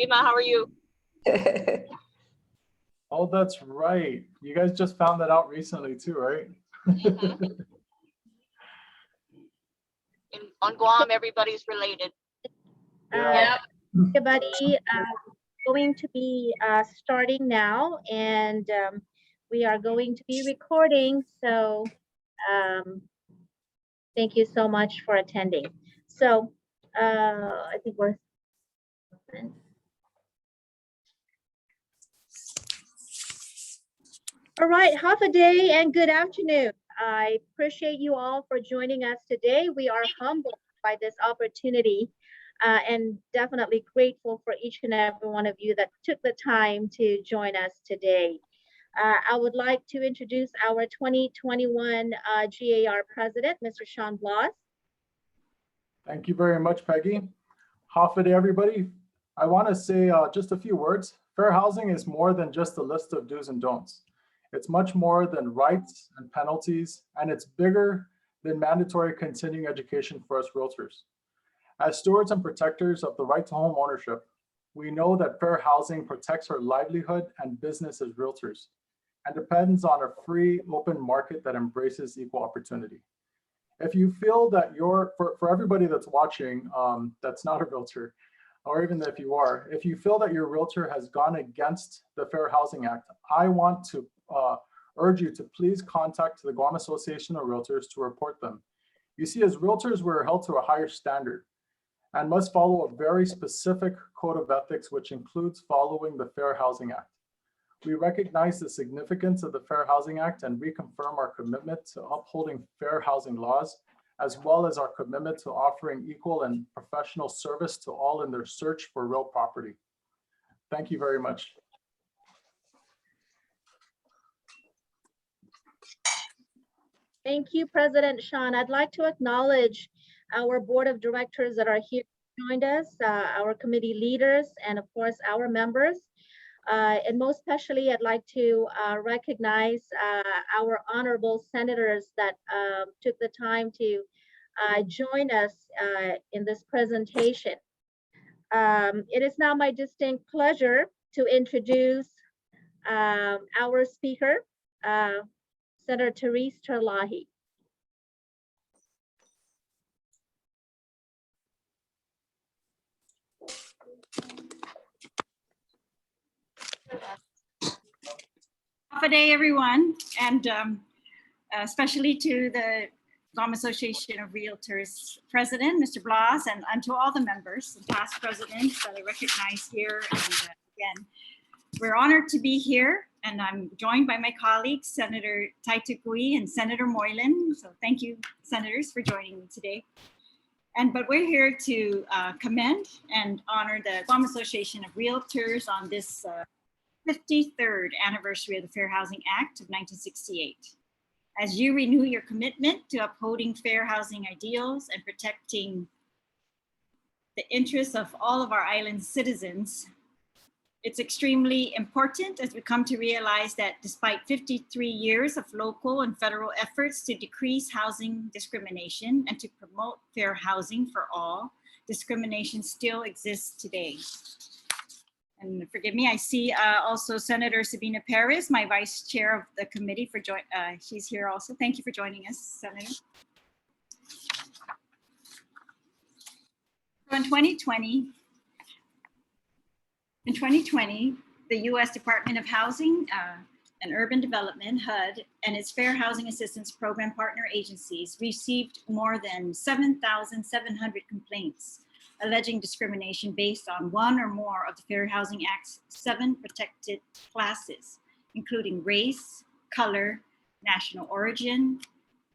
Rima, how are you? Oh, that's right. You guys just found that out recently too, right? On Guam, everybody's related. Yeah. Everybody, going to be starting now, and we are going to be recording. So thank you so much for attending. So I think we're. All right, half a day and good afternoon. I appreciate you all for joining us today. We are humbled by this opportunity and definitely grateful for each and every one of you that took the time to join us today. I would like to introduce our 2021 GAR President, Mr. Sean Bloss. Thank you very much, Peggy. Half a day, everybody. I want to say just a few words. Fair housing is more than just a list of do's and don'ts. It's much more than rights and penalties, and it's bigger than mandatory continuing education for us realtors. As stewards and protectors of the right to home ownership, we know that fair housing protects our livelihood and business as realtors and depends on a free, open market that embraces equal opportunity. If you feel that for everybody that's watching, that's not a realtor, or even if you are, if you feel that your realtor has gone against the Fair Housing Act, I want to urge you to please contact the Guam Association of Realtors to report them. You see, as realtors, we're held to a higher standard and must follow a very specific code of ethics, which includes following the Fair Housing Act. We recognize the significance of the Fair Housing Act and reconfirm our commitment to upholding fair housing laws, as well as our commitment to offering equal and professional service to all in their search for real property. Thank you very much. Thank you, President Sean. I'd like to acknowledge our board of directors that are here joined us, our committee leaders, and of course, our members. And most especially, I'd like to recognize our honorable senators that took the time to join us in this presentation. It is now my distinct pleasure to introduce our speaker, Senator Therese Terlahi. Good day, everyone, and especially to the Guam Association of Realtors President, Mr. Blas, and to all the members and past presidents that I recognize here. And again, we're honored to be here, and I'm joined by my colleagues, Senator Taitukui and Senator Moylan. So thank you, senators, for joining me today. But we're here to commend and honor the Guam Association of Realtors on this 53rd anniversary of the Fair Housing Act of 1968. As you renew your commitment to upholding fair housing ideals and protecting the interests of all of our island citizens, it's extremely important as we come to realize that despite 53 years of local and federal efforts to decrease housing discrimination and to promote fair housing for all, discrimination still exists today. And forgive me, I see also Senator Sabina Perez, my vice chair of the committee, for she's here also. Thank you for joining us, Senator. So in 2020, the U.S. Department of Housing and Urban Development, HUD, and its Fair Housing Assistance Program partner agencies received more than 7,700 complaints alleging discrimination based on one or more of the Fair Housing Act's 7 protected classes, including race, color, national origin,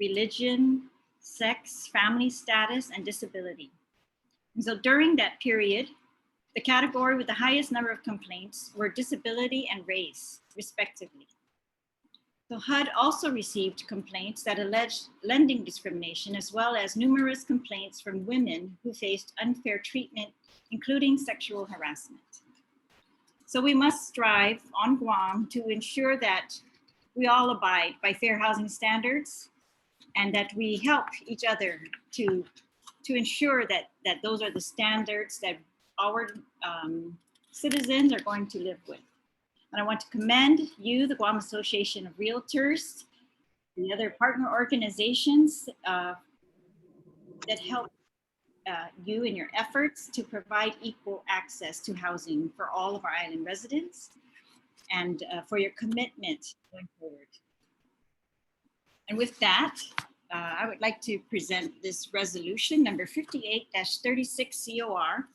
religion, sex, family status, and disability. And so during that period, the category with the highest number of complaints were disability and race, respectively. So HUD also received complaints that alleged lending discrimination, as well as numerous complaints from women who faced unfair treatment, including sexual harassment. So we must strive on Guam to ensure that we all abide by fair housing standards and that we help each other to ensure that those are the standards that our citizens are going to live with. And I want to commend you, the Guam Association of Realtors, the other partner organizations that help you in your efforts to provide equal access to housing for all of our island residents, and for your commitment going forward. And with that, I would like to present this resolution number 58-36 COR.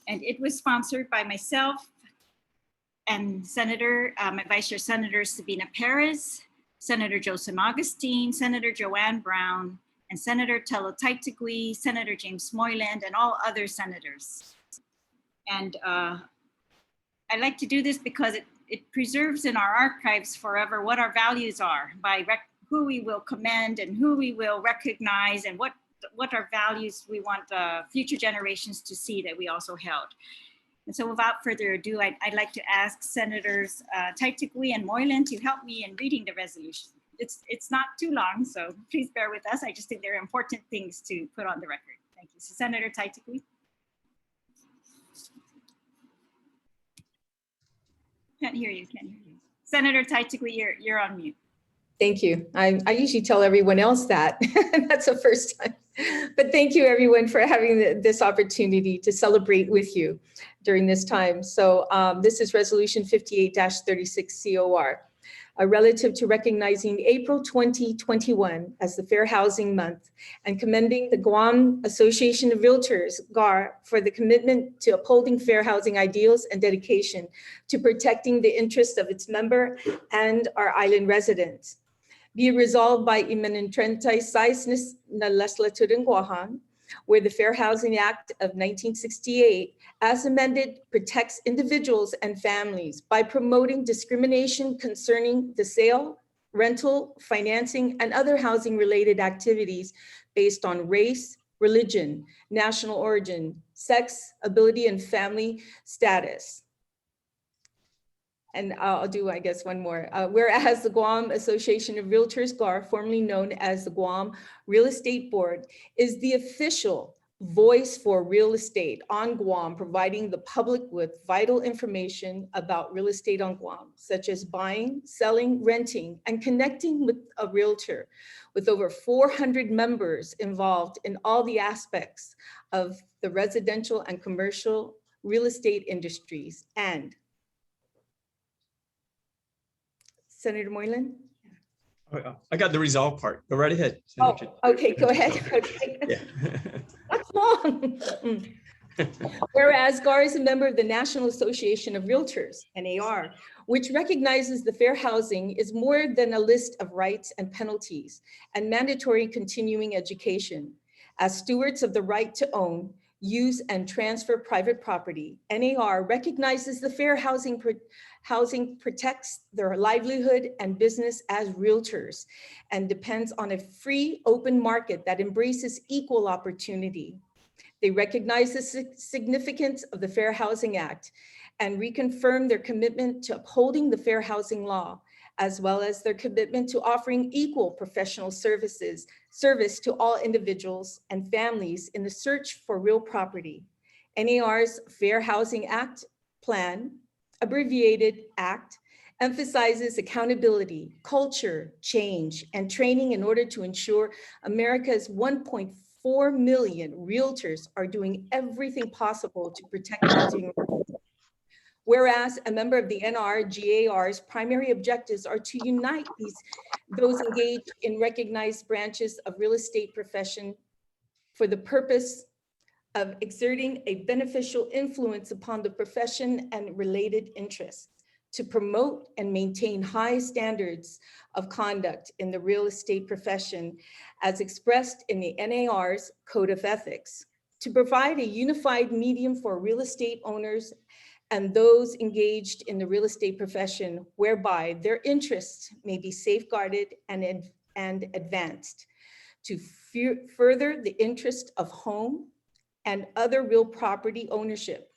And it was sponsored by myself and my Vice Chair Senator Sabina Perez, Senator Joseph Augustine, Senator Joanne Brown, and Senator Tello Taitigui, Senator James Moyland, and all other senators. And I like to do this because it preserves in our archives forever what our values are, by who we will commend and who we will recognize, and what our values we want future generations to see that we also held. And so without further ado, I'd like to ask Senators Taitigui and Moyland to help me in reading the resolution. It's not too long, so please bear with us. I just think there are important things to put on the record. Thank you. So Senator Taitigui. Can't hear you. Senator Taitigui, you're on mute. Thank you. I usually tell everyone else that. That's the first time. But thank you everyone for having this opportunity to celebrate with you during this time. So this is resolution 58-36 COR, relative to recognizing April 2021 as the Fair Housing Month and commending the Guam Association of Realtors, GAR, for the commitment to upholding fair housing ideals and dedication to protecting the interests of its member and our island residents. Be it resolved by Imanentrentay Sais na Leslatudan Guahan, where the Fair Housing Act of 1968, as amended, protects individuals and families by promoting discrimination concerning the sale, rental, financing, and other housing-related activities based on race, religion, national origin, sex, ability, and family status. And I'll do, I guess, one more. Whereas the Guam Association of Realtors, GAR, formerly known as the Guam Real Estate Board, is the official voice for real estate on Guam, providing the public with vital information about real estate on Guam, such as buying, selling, renting, and connecting with a realtor, with over 400 members involved in all the aspects of the residential and commercial real estate industries. And Senator Moyland? I got the resolve part. Go right ahead. Oh, okay, go ahead. Okay. Yeah. That's long. Whereas GAR is a member of the National Association of Realtors, NAR, which recognizes the fair housing is more than a list of rights and penalties and mandatory continuing education. As stewards of the right to own, use, and transfer private property, NAR recognizes the fair housing protects their livelihood and business as realtors and depends on a free, open market that embraces equal opportunity. They recognize the significance of the Fair Housing Act and reconfirm their commitment to upholding the fair housing law, as well as their commitment to offering equal professional service to all individuals and families in the search for real property. NAR's Fair Housing Act plan, abbreviated ACT, emphasizes accountability, culture, change, and training in order to ensure America's 1.4 million realtors are doing everything possible to protect housing. Whereas a member of the NRGAR's primary objectives are to unite those engaged in recognized branches of real estate profession for the purpose of exerting a beneficial influence upon the profession and related interests, to promote and maintain high standards of conduct in the real estate profession as expressed in the NAR's Code of Ethics, to provide a unified medium for real estate owners and those engaged in the real estate profession whereby their interests may be safeguarded and advanced, to further the interest of home and other real property ownership,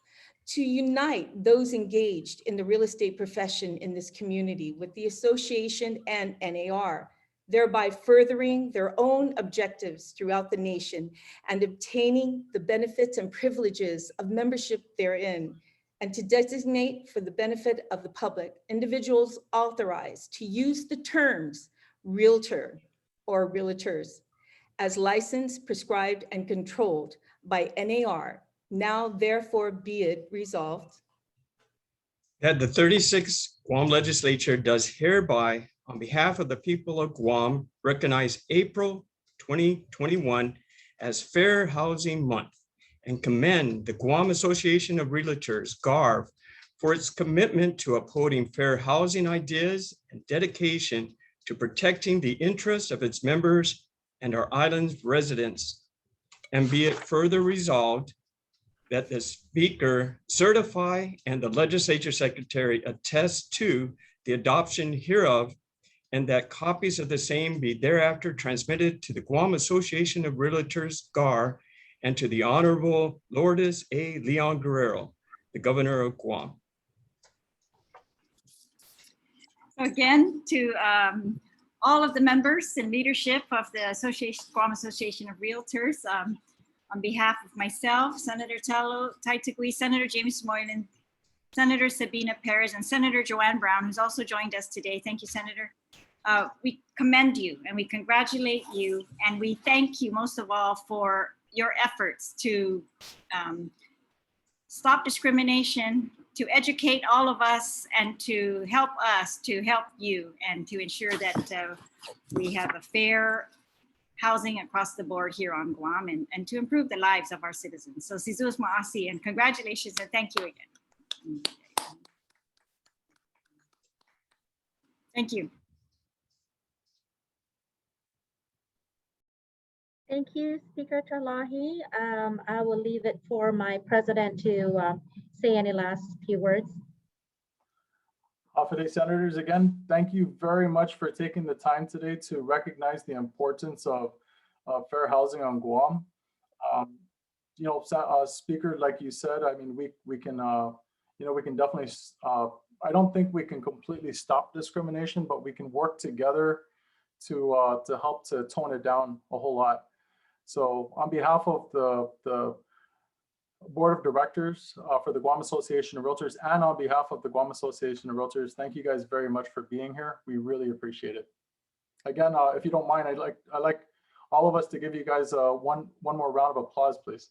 to unite those engaged in the real estate profession in this community with the association and NAR, thereby furthering their own objectives throughout the nation and obtaining the benefits and privileges of membership therein, and to designate for the benefit of the public individuals authorized to use the terms realtor or realtors as licensed, prescribed, and controlled by NAR. Now therefore be it resolved that the 36th Guam Legislature does hereby, on behalf of the people of Guam, recognize April 2021 as Fair Housing Month and commend the Guam Association of Realtors, GAR, for its commitment to upholding fair housing ideas and dedication to protecting the interests of its members and our island's residents. And be it further resolved that the speaker certify and the legislature secretary attest to the adoption hereof, and that copies of the same be thereafter transmitted to the Guam Association of Realtors, GAR, and to the Honorable Lourdes A. Leon Guerrero, the Governor of Guam. Again, to all of the members and leadership of the Guam Association of Realtors, on behalf of myself, Senator Tello Taitigui, Senator James Moylan, Senator Sabina Perez, and Senator Joanne Brown, who's also joined us today. Thank you, Senator. We commend you and we congratulate you, and we thank you most of all for your efforts to stop discrimination, to educate all of us, and to help you, and to ensure that we have a fair housing across the board here on Guam, and to improve the lives of our citizens. So Sizus Ma'asi, and congratulations and thank you again. Thank you. Thank you, Speaker Talahi. I will leave it for my president to say any last few words. Hafa Adai Senators, again, thank you very much for taking the time today to recognize the importance of fair housing on Guam. Speaker, like you said, I mean, we can definitely, I don't think we can completely stop discrimination, but we can work together to help to tone it down a whole lot. So on behalf of the Board of Directors for the Guam Association of Realtors, and on behalf of the Guam Association of Realtors, thank you guys very much for being here. We really appreciate it. Again, if you don't mind, I'd like all of us to give you guys one more round of applause, please.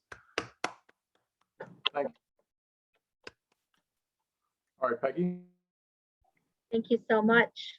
Thank you. All right, Peggy. Thank you so much.